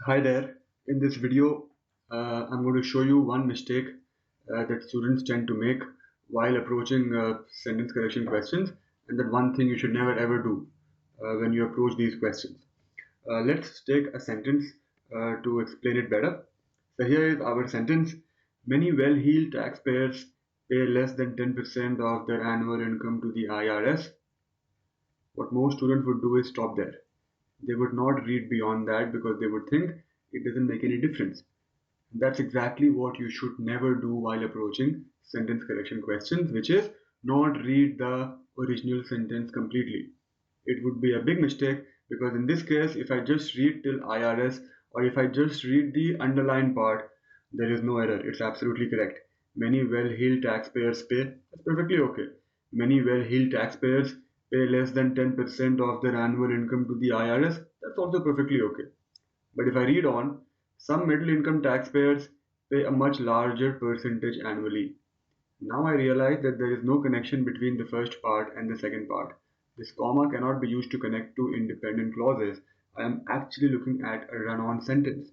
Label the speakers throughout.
Speaker 1: Hi there. In this video, I'm going to show you one mistake that students tend to make while approaching sentence correction questions, and that one thing you should never ever do when you approach these questions. Let's take a sentence to explain it better. So here is our sentence. Many well-heeled taxpayers pay less than 10% of their annual income to the IRS. What most students would do is stop there. They would not read beyond that because they would think it doesn't make any difference. That's exactly what you should never do while approaching sentence correction questions, which is not read the original sentence completely. It would be a big mistake because in this case, if I just read till IRS or if I just read the underlined part, there is no error. It's absolutely correct. Many well-heeled taxpayers pay. That's perfectly okay. Many well-heeled taxpayers pay less than 10% of their annual income to the IRS. That's also perfectly okay. But if I read on, some middle income taxpayers pay a much larger percentage annually. Now I realize that there is no connection between the first part and the second part. This comma cannot be used to connect two independent clauses. I am actually looking at a run-on sentence,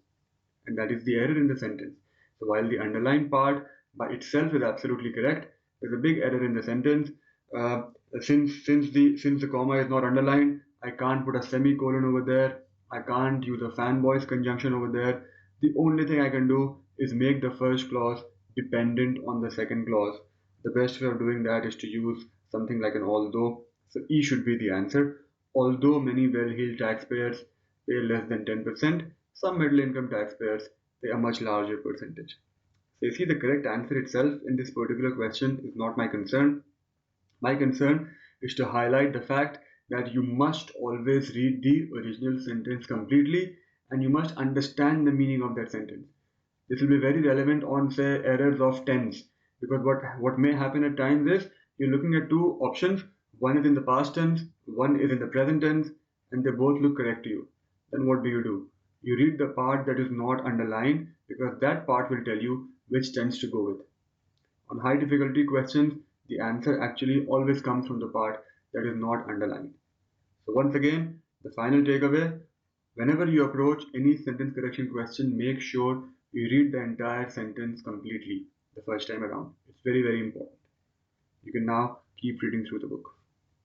Speaker 1: and that is the error in the sentence. So while the underlined part by itself is absolutely correct, there's a big error in the sentence. Uh, since the comma is not underlined, I can't put a semicolon over there. I can't use a fanboys conjunction over there. The only thing I can do is make the first clause dependent on the second clause. The best way of doing that is to use something like an although. So E should be the answer. Although many well-heeled taxpayers pay less than 10%, some middle income taxpayers pay a much larger percentage. So you see, the correct answer itself in this particular question is not my concern. My concern is to highlight the fact that you must always read the original sentence completely and you must understand the meaning of that sentence. This will be very relevant on, say, errors of tense, because what may happen at times is you're looking at two options. One is in the past tense, one is in the present tense, and they both look correct to you. Then what do? You read the part that is not underlined because that part will tell you which tense to go with. On high difficulty questions, the answer actually always comes from the part that is not underlined. So once again, the final takeaway, whenever you approach any sentence correction question, make sure you read the entire sentence completely the first time around. It's very, very important. You can now keep reading through the book.